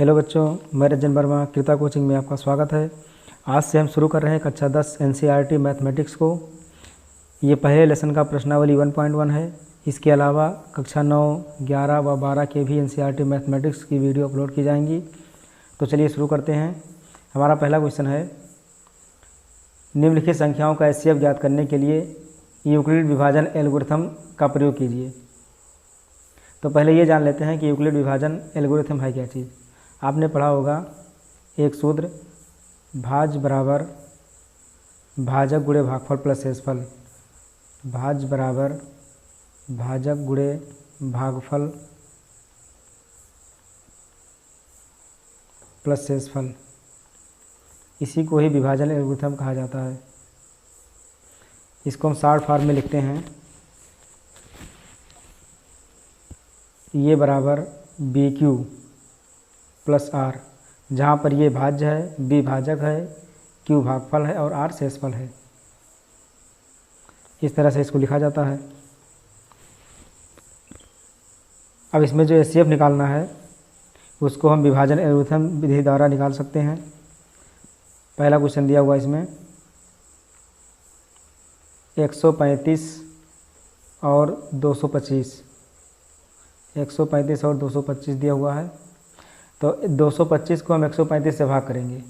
Hello बच्चों, मैं रंजन वर्मा कृता कोचिंग में आपका स्वागत है। आज से हम शुरू कर रहे हैं कक्षा 10 एनसीईआरटी मैथमेटिक्स को। ये पहले लेसन का प्रश्नावली 1.1 है। इसके अलावा कक्षा 9, 11 व 12 के भी एनसीईआरटी मैथमेटिक्स की वीडियो अपलोड की जाएंगी। तो चलिए शुरू करते हैं। हमारा पहला क्वेश्चन है, निम्नलिखित संख्याओं का एचसीएफ ज्ञात करने के लिए यूक्लिड विभाजन एल्गोरिथम का प्रयोग कीजिए। तो पहले ये जान लेते हैं कि यूक्लिड विभाजन एल्गोरिथम है क्या चीज़। आपने पढ़ा होगा एक सूत्र भाज्य बराबर भाजक गुणे भागफल प्लस शेषफल, भाज्य बराबर भाजक गुणे भागफल प्लस शेषफल। इसी को ही विभाजन एल्गोरिथम कहा जाता है। इसको हम शॉर्ट फॉर्म में लिखते हैं, ये बराबर बी क्यू प्लस आर, जहाँ पर ये भाज्य है, बी भाजक है, क्यू भागफल है और आर शेषफल है। इस तरह से इसको लिखा जाता है। अब इसमें जो एचसीएफ निकालना है उसको हम विभाजन एल्गोरिथम विधि द्वारा निकाल सकते हैं। पहला क्वेश्चन दिया हुआ इसमें 135 और 225, 135 और 225 दिया हुआ है। तो 225 को हम 135 से भाग करेंगे,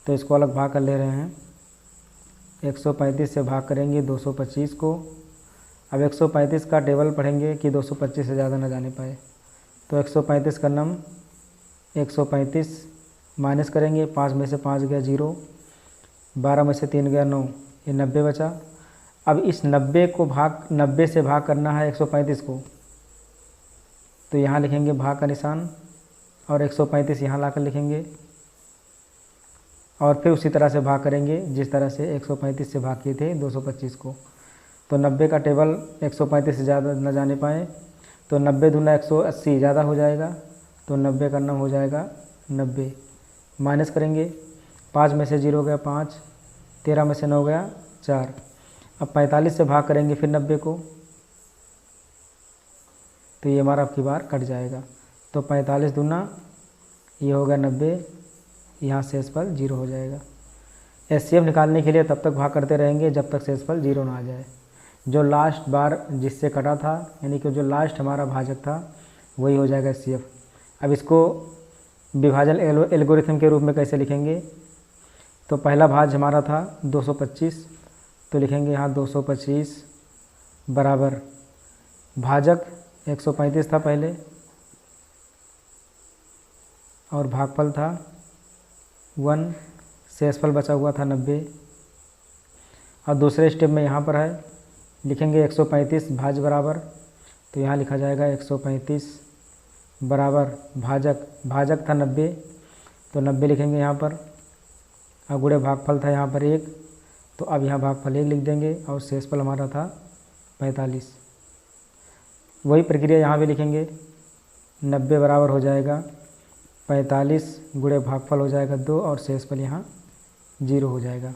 तो इसको अलग भाग कर ले रहे हैं। 135 से भाग करेंगे 225 को। अब 135 का टेबल पढ़ेंगे कि 225 से ज़्यादा न जाने पाए। तो 135 का नम 135 माइनस करेंगे, 5 में से 5 गया 0, 12 में से 3 गया 9, ये 90 बचा। अब इस 90 से भाग करना है 135 को, तो यहाँ लिखेंगे भाग का निशान और 135 यहाँ लाकर लिखेंगे और फिर उसी तरह से भाग करेंगे जिस तरह से 135 से भाग किए थे 225 को। तो 90 का टेबल 135 से ज़्यादा न जाने पाए, तो 90 दूना 180 ज़्यादा हो जाएगा, तो 90 का नाम हो जाएगा 90। माइनस करेंगे, 5 में से 0 गया 5, 13 में से 9 गया 4। अब 45 से भाग करेंगे फिर 90 को, तो ये हमारा अब की बार कट जाएगा। तो 45 दूना ये हो गया 90, यहाँ शेषफल 0 हो जाएगा। एचसीएफ निकालने के लिए तब तक भाग करते रहेंगे जब तक शेषफल 0 ना आ जाए। जो लास्ट बार जिससे कटा था, यानी कि जो लास्ट हमारा भाजक था, वही हो जाएगा एचसीएफ। अब इसको विभाजन एल्गोरिथम के रूप में कैसे लिखेंगे। तो पहला भाज्य हमारा था 225, तो लिखेंगे यहाँ 225 बराबर भाजक 135 था पहले और भागफल था 1, शेषफल बचा हुआ था 90। और दूसरे स्टेप में यहाँ पर है, लिखेंगे 135 भाज्य बराबर, तो यहाँ लिखा जाएगा 135 बराबर भाजक था 90, तो 90 लिखेंगे यहाँ पर। और गुणे भागफल था यहाँ पर 1, तो अब यहाँ भागफल 1 लिख देंगे और शेषफल हमारा था 45। वही प्रक्रिया यहाँ भी लिखेंगे, 90 बराबर हो जाएगा 45 गुणे भागफल हो जाएगा 2 और शेषफल यहाँ 0 हो जाएगा।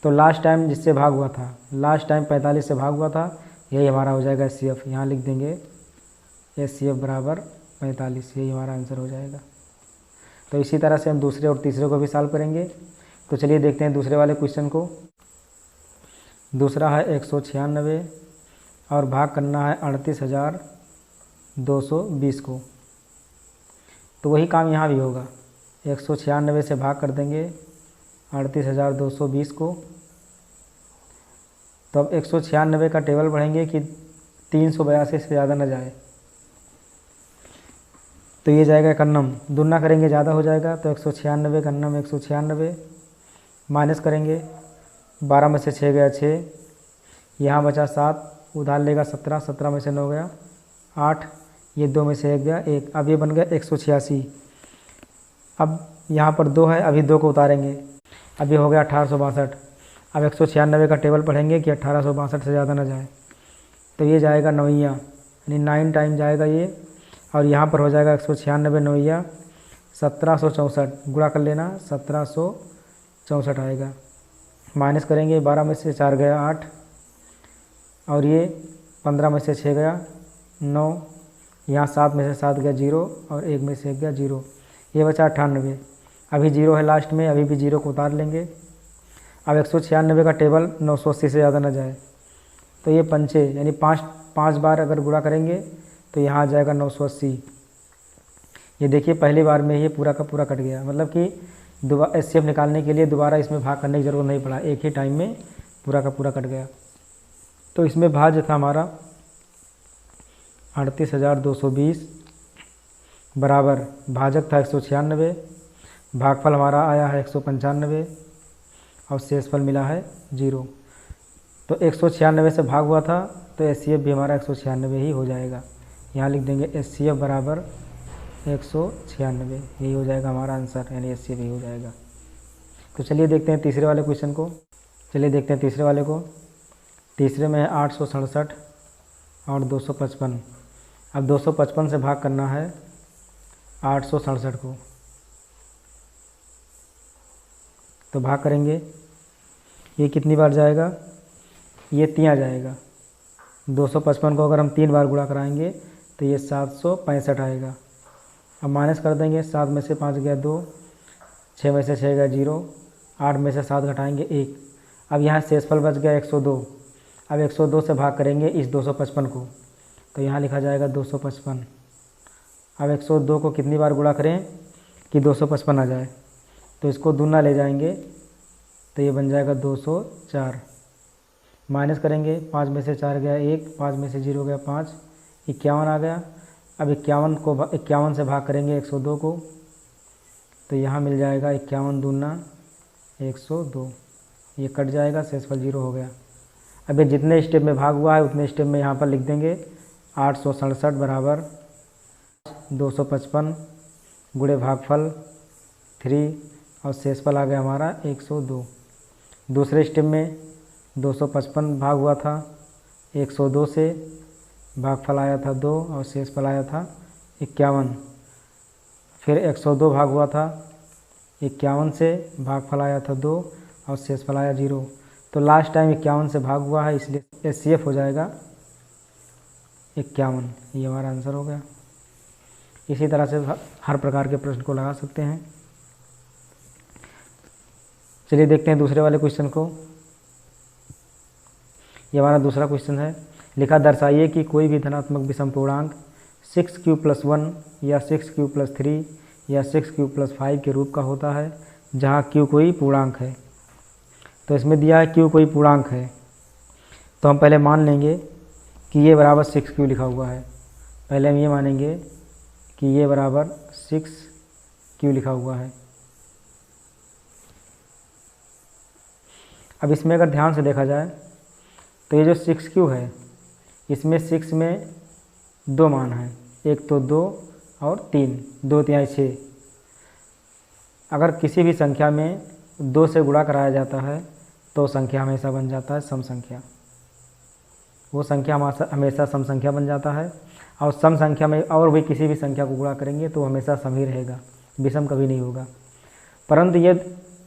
तो लास्ट टाइम जिससे भाग हुआ था, लास्ट टाइम 45 से भाग हुआ था, यही हमारा हो जाएगा एचसीएफ। यहाँ लिख देंगे एचसीएफ बराबर 45, यही हमारा आंसर हो जाएगा। तो इसी तरह से हम दूसरे और तीसरे को भी सॉल्व करेंगे। तो चलिए देखते हैं दूसरे वाले क्वेश्चन को। दूसरा है 196 और भाग करना है 38,220 को। तो वही काम यहाँ भी होगा, 196 से भाग कर देंगे 38,220 को। तो अब 196 का टेबल पढ़ेंगे कि 382 से ज़्यादा न जाए, तो ये जाएगा कन्नम, दुना करेंगे ज़्यादा हो जाएगा, तो 196 कन्नम 196 माइनस करेंगे, 12 में से 6 गया 6, यहाँ बचा 7, उधार लेगा 17, 17 में से 9 गया 8, ये 2 में से 1 गया 1। अब ये बन गया 186। अब यहाँ पर 2 है, अभी 2 को उतारेंगे, अब ये हो गया 1862। अब 196 का टेबल पढ़ेंगे कि 1862 से ज़्यादा ना जाए, तो ये जाएगा नवैया, यानी 9 टाइम जाएगा ये। और यहाँ पर हो जाएगा 196 नवैया 1764, गुणा कर लेना 1764 आएगा। माइनस करेंगे, 12 में से 4 गया 8 और ये 15 में से 6 गया 9, यहाँ 7 में से 7 गया 0 और 1 में से 1 गया 0। ये बचा 98, अभी 0 है लास्ट में, अभी भी 0 को उतार लेंगे। अब 196 का टेबल 980 से ज़्यादा ना जाए, तो ये पंचे यानी पाँच बार अगर गुणा करेंगे तो यहाँ आ जाएगा 980। ये देखिए पहली बार में ये पूरा का पूरा कट गया, मतलब कि दोबारा एचसीएफ निकालने के लिए दोबारा इसमें भाग करने की ज़रूरत नहीं पड़ा, एक ही टाइम में पूरा का पूरा कट गया। तो इसमें भाज्य था हमारा 38,220 बराबर भाजक था 196, भागफल हमारा आया है 195 और शेषफल मिला है 0। तो 196 से भाग हुआ था तो एचसीएफ भी हमारा 196 ही हो जाएगा। यहाँ लिख देंगे एचसीएफ बराबर 196, यही हो जाएगा हमारा आंसर, यानी एचसीएफ ही हो जाएगा। तो चलिए देखते हैं तीसरे वाले क्वेश्चन को। चलिए देखते हैं तीसरे वाले को। तीसरे में है 867 और 255। अब 255 से भाग करना है 867 को, तो भाग करेंगे, ये कितनी बार जाएगा, ये 3 आ जाएगा। 255 को अगर हम 3 बार गुणा कराएंगे तो ये 765 आएगा। अब माइनस कर देंगे, 7 में से 5 गया 2, 6 में से 6 गया 0, 8 में से 7 घटाएंगे 1। अब यहाँ शेषफल बच गया 102। अब 102 से भाग करेंगे इस 255 को, तो यहाँ लिखा जाएगा 255। अब 102 को कितनी बार गुणा करें कि 255 आ जाए, तो इसको दूना ले जाएंगे तो ये बन जाएगा 204। माइनस करेंगे, 5 में से 4 गया 1, 5 में से 0 गया 5, 51 आ गया। अब 51 से भाग करेंगे 102 को, तो यहाँ मिल जाएगा 51 दूना 102, ये कट जाएगा, शेषफल 0 हो गया। अब ये जितने स्टेप में भाग हुआ है उतने स्टेप में यहाँ पर लिख देंगे 867 बराबर 255 गुणे भागफल 3 और शेषफल आ गया हमारा 102। दूसरे स्टेप में 255 भाग हुआ था 102 से, भागफल आया था 2 और शेषफल आया था 51। फिर 102 भाग हुआ था 51 से, भागफल आया था 2 और शेषफल आया 0। तो लास्ट टाइम 51 से भाग हुआ है, इसलिए एचसीएफ हो जाएगा 51। ये हमारा आंसर हो गया। इसी तरह से हर प्रकार के प्रश्न को लगा सकते हैं। चलिए देखते हैं दूसरे वाले क्वेश्चन को। ये हमारा दूसरा क्वेश्चन है। लिखा दर्शाइए कि कोई भी धनात्मक विषम पूर्णांक 6q+1 या 6q+3 या 6q+5 के रूप का होता है जहाँ q कोई पूर्णांक है। तो इसमें दिया है q कोई पूर्णांक है, तो हम पहले मान लेंगे कि ये बराबर 6q लिखा हुआ है। पहले हम ये मानेंगे कि ये बराबर 6q लिखा हुआ है। अब इसमें अगर ध्यान से देखा जाए तो ये जो 6q है इसमें 6 में 2 मान हैं, एक तो 2 और 3, 2 तिहाई 6। अगर किसी भी संख्या में 2 से गुणा कराया जाता है तो संख्या हमेशा बन जाता है सम संख्या, वो संख्या हमेशा सम संख्या बन जाता है। और सम संख्या में और भी किसी भी संख्या को गुणा करेंगे तो हमेशा सम ही रहेगा, विषम कभी नहीं होगा। परंतु ये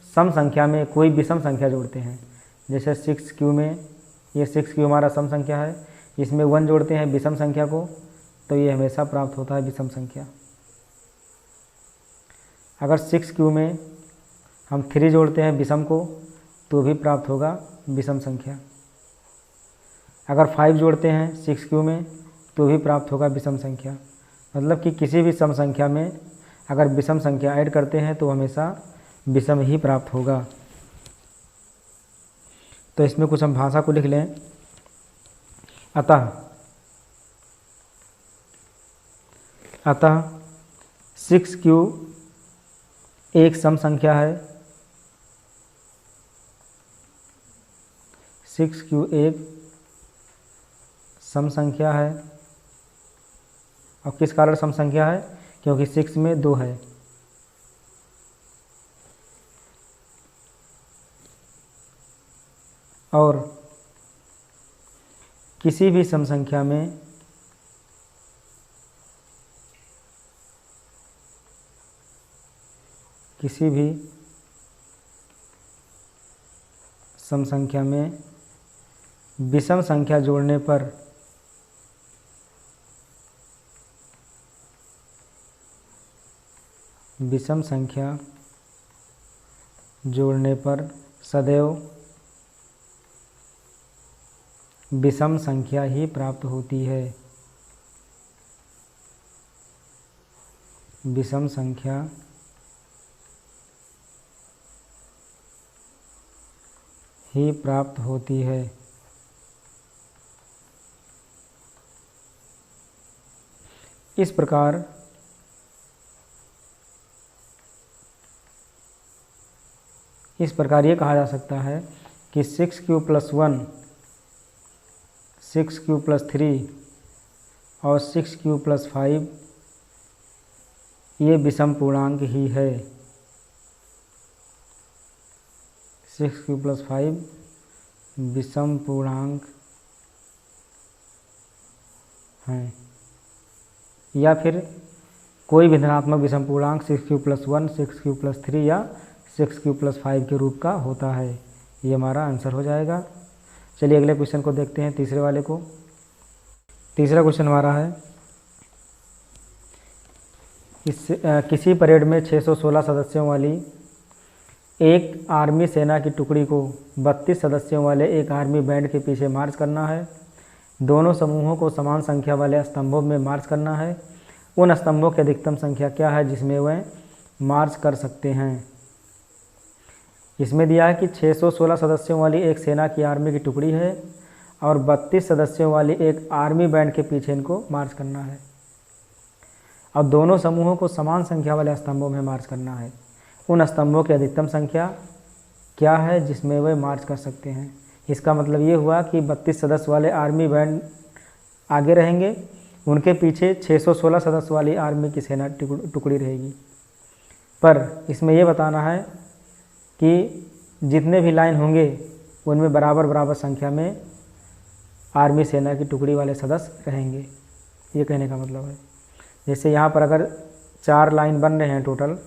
सम संख्या में कोई विषम संख्या जोड़ते हैं, जैसे 6q में ये 6q हमारा सम संख्या है, इसमें 1 जोड़ते हैं विषम संख्या को, तो ये हमेशा प्राप्त होता है विषम संख्या। अगर 6q में हम 3 जोड़ते हैं विषम को तो भी प्राप्त होगा विषम संख्या। अगर 5 जोड़ते हैं 6q में तो भी प्राप्त होगा विषम संख्या। मतलब कि किसी भी सम संख्या में अगर विषम संख्या ऐड करते हैं तो हमेशा विषम ही प्राप्त होगा। तो इसमें कुछ हम भाषा को लिख लें। अतः 6q एक सम संख्या है, 6q एक सम संख्या है। और किस कारण सम संख्या है? क्योंकि 6 में 2 है। और किसी भी सम संख्या में विषम संख्या जोड़ने पर विषम संख्या जोड़ने पर सदैव विषम संख्या ही प्राप्त होती है। विषम संख्या ही प्राप्त होती है। इस प्रकार ये कहा जा सकता है कि 6 + 1, 6 + 3 और 6 + 5 ये विषम पूर्णांक ही है। 6 + 5 विषम पूर्णांक हैं, या फिर कोई भी धनात्मक विषम पूर्णांक 6 + 1, 6 + 3 या 6 + 5 के रूप का होता है। ये हमारा आंसर हो जाएगा। चलिए अगले क्वेश्चन को देखते हैं, तीसरे वाले को। तीसरा क्वेश्चन हमारा है, किसी परेड में 616 सदस्यों वाली एक आर्मी सेना की टुकड़ी को 32 सदस्यों वाले एक आर्मी बैंड के पीछे मार्च करना है। दोनों समूहों को समान संख्या वाले स्तंभों में मार्च करना है। उन स्तंभों की अधिकतम संख्या क्या है जिसमें वह मार्च कर सकते हैं। इसमें दिया है कि 616 सदस्यों वाली एक सेना की आर्मी की टुकड़ी है और 32 सदस्यों वाली एक आर्मी बैंड के पीछे इनको मार्च करना है। अब दोनों समूहों को समान संख्या वाले स्तंभों में मार्च करना है। उन स्तंभों की अधिकतम संख्या क्या है जिसमें वे मार्च कर सकते हैं। इसका मतलब ये हुआ कि 32 सदस्य वाले आर्मी बैंड आगे रहेंगे, उनके पीछे 616 सदस्य वाली आर्मी की सेना टुकड़ी रहेगी। पर इसमें यह बताना है कि जितने भी लाइन होंगे उनमें बराबर बराबर संख्या में आर्मी सेना की टुकड़ी वाले सदस्य रहेंगे, ये कहने का मतलब है। जैसे यहाँ पर अगर 4 लाइन बन रहे हैं टोटल,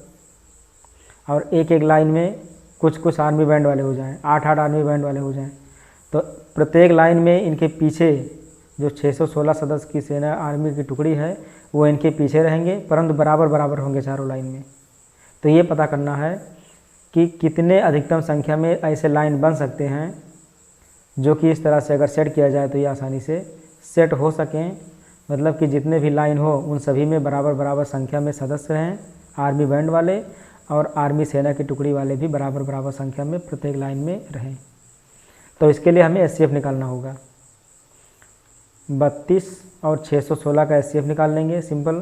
और एक एक लाइन में कुछ कुछ आर्मी बैंड वाले हो जाएं, 8-8 आर्मी बैंड वाले हो जाएं, तो प्रत्येक लाइन में इनके पीछे जो 616 सदस्य की सेना आर्मी की टुकड़ी है वो इनके पीछे रहेंगे, परंतु बराबर बराबर होंगे चारों लाइन में। तो ये पता करना है कि कितने अधिकतम संख्या में ऐसे लाइन बन सकते हैं जो कि इस तरह से अगर सेट किया जाए तो ये आसानी से सेट हो सकें। मतलब कि जितने भी लाइन हो उन सभी में बराबर बराबर संख्या में सदस्य हैं आर्मी बैंड वाले, और आर्मी सेना की टुकड़ी वाले भी बराबर बराबर संख्या में प्रत्येक लाइन में रहें। तो इसके लिए हमें एचसीएफ निकालना होगा। 32 और 616 का एचसीएफ निकाल लेंगे सिंपल।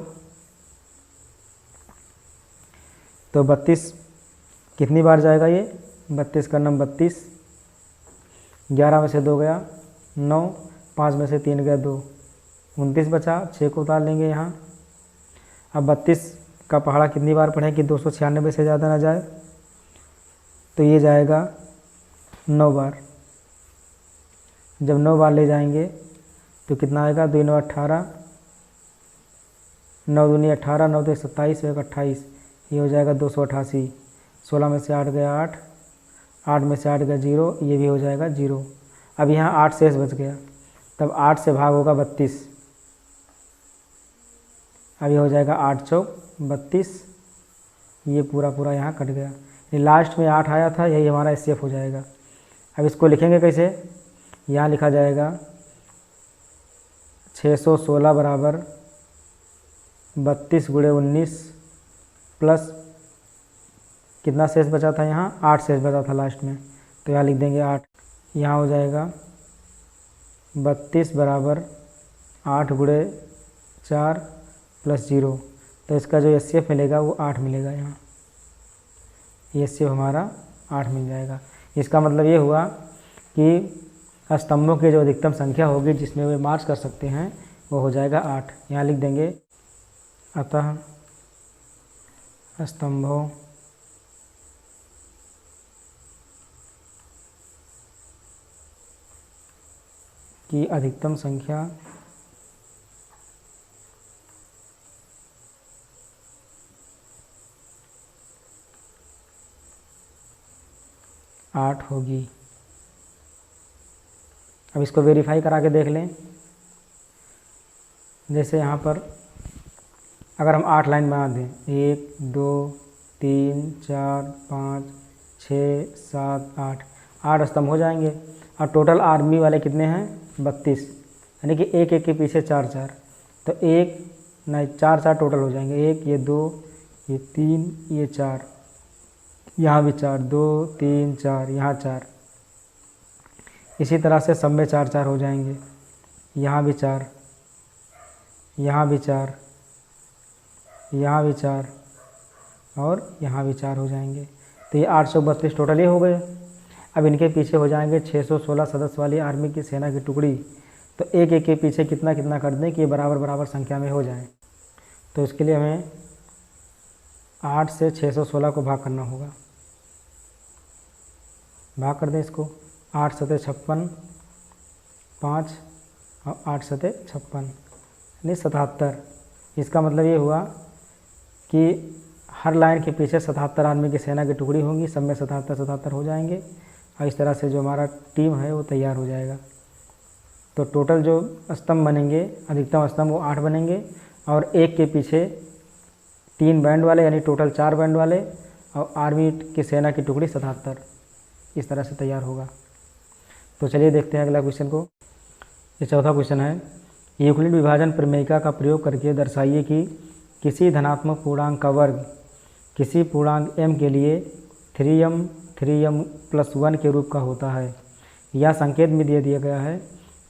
तो 32 कितनी बार जाएगा ये, 32 का नम 32, 11 में से 2 गया 9, 5 में से 3 गया 2, 29 बचा, 6 को उतार लेंगे यहाँ। अब 32 का पहाड़ा कितनी बार पढ़ें कि 296 से ज़्यादा ना जाए, तो ये जाएगा 9 बार। जब 9 बार ले जाएंगे तो कितना आएगा, 2 9 18, 9 दूनी 18, 9 तो 27, 1 28, ये हो जाएगा 288। 16 में से 8 गया 8, 8 में से 8 गया 0, ये भी हो जाएगा 0। अब यहाँ 8 शेष बच गया, तब 8 से भाग होगा 32, अब ये हो जाएगा 8 चौक 32, ये पूरा पूरा यहाँ कट गया। ये लास्ट में 8 आया था, यही हमारा एचसीएफ हो जाएगा। अब इसको लिखेंगे कैसे, यहाँ लिखा जाएगा 616 बराबर 32 × 19 प्लस कितना शेष बचा था, यहाँ 8 शेष बचा था लास्ट में, तो यहाँ लिख देंगे 8। यहाँ हो जाएगा 32 बराबर 8 × 4 प्लस 0, तो इसका जो एचसीएफ मिलेगा वो 8 मिलेगा। यहाँ एचसीएफ हमारा 8 मिल जाएगा। इसका मतलब ये हुआ कि स्तंभों की जो अधिकतम संख्या होगी जिसमें वे मार्च कर सकते हैं वो हो जाएगा 8। यहाँ लिख देंगे अतः स्तंभों की अधिकतम संख्या 8 होगी। अब इसको वेरीफाई करा के देख लें। जैसे यहाँ पर अगर हम 8 लाइन बना दें, 1 2 3 4 5 6 7 8, 8 स्तंभ हो जाएंगे। और टोटल आर्मी वाले कितने हैं? 32, यानी कि एक एक के पीछे 4 4, तो 1 नहीं 4 4 टोटल हो जाएंगे। 1 ये 2 ये 3 ये 4, यहाँ भी 4, 2 3 4, यहाँ 4। इसी तरह से सब में 4 4 हो जाएंगे। यहाँ भी 4, यहाँ भी 4, यहाँ भी 4 और यहाँ भी 4 हो जाएंगे। तो ये 832 टोटल ये हो गए। अब इनके पीछे हो जाएंगे 616 सदस्य वाली आर्मी की सेना की टुकड़ी। तो एक एक के पीछे कितना कितना कर दें कि ये बराबर बराबर संख्या में हो जाए। तो इसके लिए हमें 8 से 616 को भाग करना होगा। भाग कर दें इसको, 8 सते 56, 5 और 8 सते 56 यानी 77। इसका मतलब ये हुआ कि हर लाइन के पीछे 77 आर्मी की सेना की टुकड़ी होंगी, सब में 77 77 हो जाएंगे। और इस तरह से जो हमारा टीम है वो तैयार हो जाएगा। तो टोटल जो स्तंभ बनेंगे, अधिकतम स्तंभ वो 8 बनेंगे और एक के पीछे 3 बैंड वाले यानी टोटल 4 बैंड वाले, और आर्मी की सेना की टुकड़ी 77। इस तरह से तैयार होगा। तो चलिए देखते हैं अगला क्वेश्चन को। ये चौथा क्वेश्चन है, यूक्लिड विभाजन प्रमेयिका का प्रयोग करके दर्शाइए कि किसी धनात्मक पूर्णांक का वर्ग किसी पूर्णांक m के लिए 3m+1 के रूप का होता है। यह संकेत में दे दिया गया है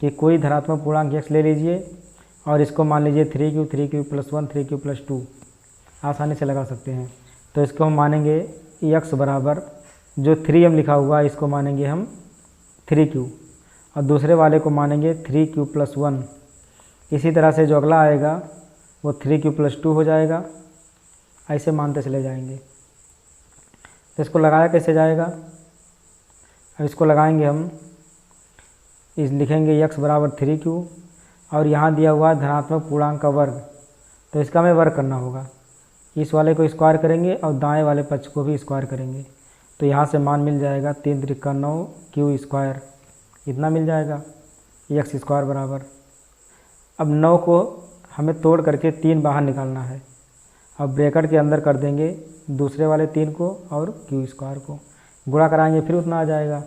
कि कोई धनात्मक पूर्णांक x ले लीजिए और इसको मान लीजिए 3q 3q+1 3q+2, आसानी से लगा सकते हैं। तो इसको हम मानेंगे x बराबर जो 3m लिखा हुआ है इसको मानेंगे हम 3q और दूसरे वाले को मानेंगे 3q+1। इसी तरह से जो अगला आएगा वो 3q+2 हो जाएगा। ऐसे मानते चले जाएंगे। तो इसको लगाया कैसे जाएगा? अब इसको लगाएंगे हम, इस लिखेंगे x बराबर 3q और यहाँ दिया हुआ धनात्मक पूर्णांक का वर्ग, तो इसका हमें वर्ग करना होगा। इस वाले को स्क्वायर करेंगे और दाएं वाले पक्ष को भी स्क्वायर करेंगे। तो यहाँ से मान मिल जाएगा 3 त्रिका 9 q², इतना मिल जाएगा x² बराबर। अब 9 को हमें तोड़ करके 3 बाहर निकालना है। अब ब्रैकेट के अंदर कर देंगे दूसरे वाले 3 को और q² को गुणा कराएंगे फिर उतना आ जाएगा।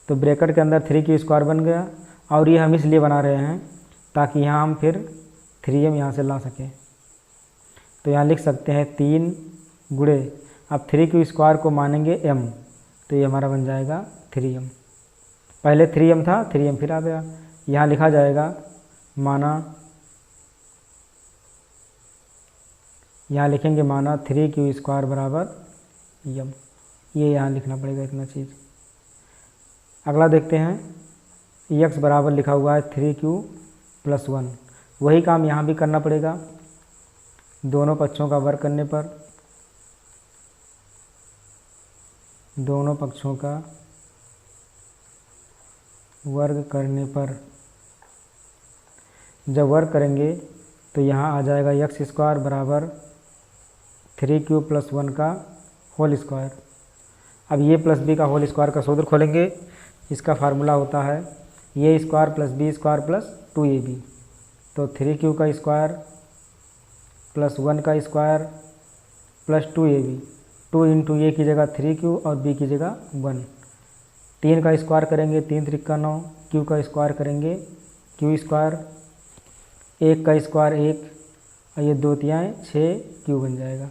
तो ब्रैकेट के अंदर 3q² बन गया और ये हम इसलिए बना रहे हैं ताकि यहाँ हम फिर 3m यहाँ से ला सकें। तो यहाँ लिख सकते हैं 3 गुणे, अब 3q² को मानेंगे m, तो ये हमारा बन जाएगा 3m। पहले 3m था, 3m फिर आ गया। यहाँ लिखा जाएगा माना, यहाँ लिखेंगे माना 3q² बराबर m। ये यहाँ लिखना पड़ेगा इतना चीज़। अगला देखते हैं, x बराबर लिखा हुआ है 3q+1। वही काम यहाँ भी करना पड़ेगा। दोनों पक्षों का वर्ग करने पर, दोनों पक्षों का वर्ग करने पर जब वर्ग करेंगे तो यहाँ आ जाएगा x² बराबर 3q+1 का होल स्क्वायर। अब ये प्लस बी का होल स्क्वायर का सूत्र खोलेंगे। इसका फार्मूला होता है a² + b² + 2ab। तो 3q का स्क्वायर प्लस 1 का square plus 2ab, 2 into a की जगह 3q और b की जगह 1। 3 का स्क्वायर करेंगे 3 त्रिका 9, q का स्क्वायर करेंगे q², 1 का स्क्वायर 1 और ये 2 तिहाई 6q बन जाएगा।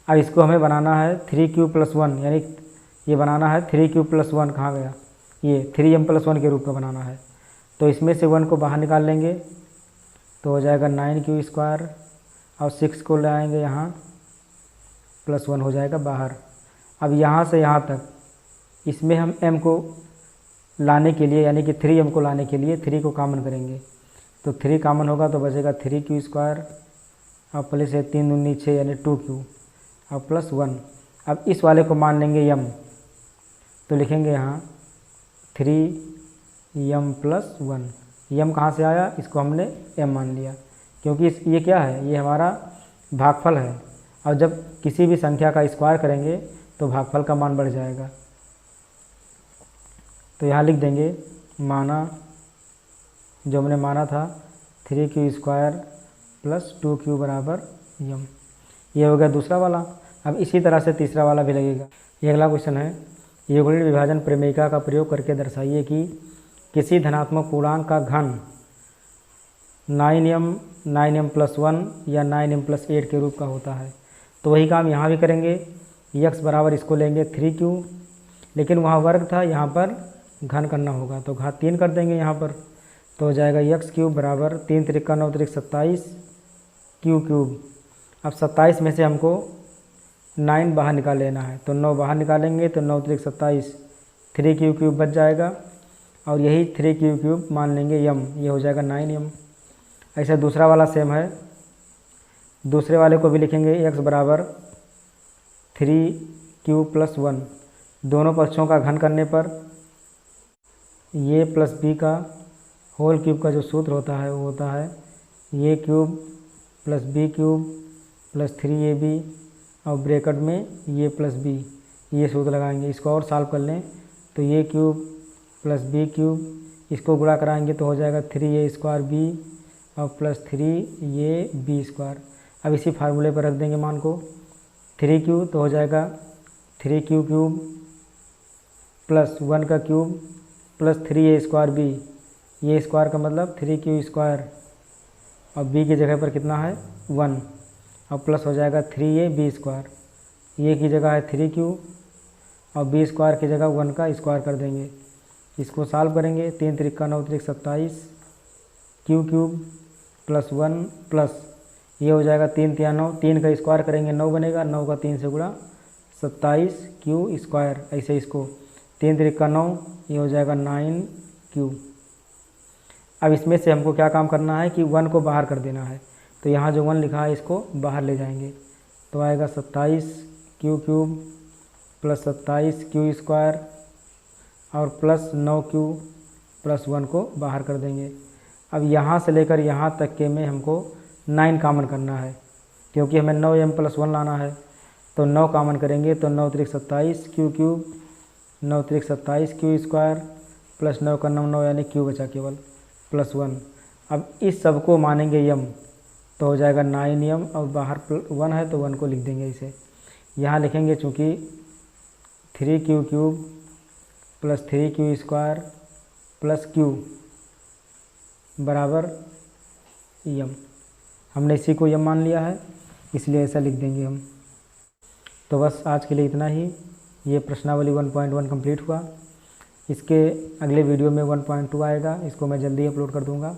अब इसको हमें बनाना है 3q+1, यानी ये बनाना है 3q+1। कहाँ गया? ये 3m+1 के रूप में बनाना है। तो इसमें से 1 को बाहर निकाल लेंगे तो हो जाएगा 9q² और 6 को लाएंगे यहाँ +1 हो जाएगा बाहर। अब यहाँ से यहाँ तक इसमें हम m को लाने के लिए यानी कि 3m को लाने के लिए 3 को कॉमन करेंगे। तो 3 कॉमन होगा तो बचेगा 3q² और प्लस 3 दूनी 6 यानी 2q और +1। अब इस वाले को मान लेंगे m, तो लिखेंगे यहाँ 3m+1। m कहाँ से आया? इसको हमने m मान लिया क्योंकि ये क्या है? ये हमारा भागफल है और जब किसी भी संख्या का स्क्वायर करेंगे तो भागफल का मान बढ़ जाएगा। तो यहाँ लिख देंगे माना, जो हमने माना था 3q² + 2q बराबर यम। ये हो गया दूसरा वाला। अब इसी तरह से तीसरा वाला भी लगेगा। ये अगला क्वेश्चन है, युगलित विभाजन प्रमेयिका का प्रयोग करके दर्शाइए कि किसी धनात्मक पूर्णांक का घन 9m 9m+1 या 9m+8 के रूप का होता है। तो वही काम यहाँ भी करेंगे। x बराबर इसको लेंगे 3q, लेकिन वहाँ वर्ग था, यहाँ पर घन करना होगा तो घात 3 कर देंगे यहाँ पर। तो हो जाएगा x³ बराबर 3 त्रिका 9 त्रिक 27 q³। अब 27 में से हमको 9 बाहर निकाल लेना है, तो 9 बाहर निकालेंगे तो 9 त्रिक 27 3q³ बच जाएगा, और यही 3q³ मान लेंगे यम, ये हो जाएगा 9m। ऐसे दूसरा वाला सेम है, दूसरे वाले को भी लिखेंगे x बराबर 3q+1। दोनों पक्षों का घन करने पर ये प्लस बी का होल क्यूब का जो सूत्र होता है वो होता है ये cube plus B cube plus 3ab और ब्रैकेट में ये प्लस बी, ये सूत्र लगाएंगे। इसको और सॉल्व कर लें तो ये क्यूब प्लस बी क्यूब, इसको गुणा कराएंगे तो हो जाएगा 3a² b और प्लस 3ab²। अब इसी फार्मूले पर रख देंगे मान को, 3q तो हो जाएगा 3q³ प्लस 1 का क्यूब प्लस 3a² b, ये स्क्वायर का मतलब 3q² और b की जगह पर कितना है 1, और प्लस हो जाएगा 3ab²। ये की जगह है 3q और b² की जगह 1 का स्क्वायर कर देंगे। इसको सॉल्व करेंगे, 3 त्रिका 9 त्रिक 27 q³ प्लस 1 प्लस ये हो जाएगा 3 तिया 9, 3 का स्क्वायर करेंगे 9 बनेगा, 9 का 3 से गुणा 27 q²। ऐसे इसको 3 त्रिका 9, ये हो जाएगा 9q। अब इसमें से हमको क्या काम करना है कि 1 को बाहर कर देना है, तो यहाँ जो 1 लिखा है इसको बाहर ले जाएंगे तो आएगा 27q³ प्लस 27q² और प्लस 9q प्लस 1 को बाहर कर देंगे। अब यहाँ से लेकर यहाँ तक के में हमको 9 कॉमन करना है, क्योंकि हमें 9m+1 लाना है, तो 9 कॉमन करेंगे तो 9 त्रिक 27 q³ 9 त्रिक 27 q² प्लस 9 का 9 9 यानी q बचा केवल प्लस 1। अब इस सब को मानेंगे यम, तो हो जाएगा 9m और बाहर 1 है तो 1 को लिख देंगे इसे। यहाँ लिखेंगे चूँकि 3q³ plus 3q² plus q बराबर यम, हमने इसी को यम मान लिया है इसलिए ऐसा लिख देंगे हम। तो बस आज के लिए इतना ही। ये प्रश्नावली 1.1 कंप्लीट हुआ। इसके अगले वीडियो में 1.2 आएगा, इसको मैं जल्दी अपलोड कर दूंगा।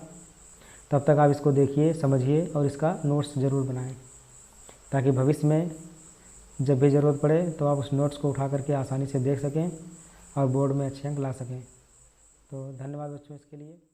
तब तक आप इसको देखिए, समझिए और इसका नोट्स ज़रूर बनाएं, ताकि भविष्य में जब भी ज़रूरत पड़े तो आप उस नोट्स को उठा करके आसानी से देख सकें और बोर्ड में अच्छे अंक ला सकें। तो धन्यवाद बच्चों इसके लिए।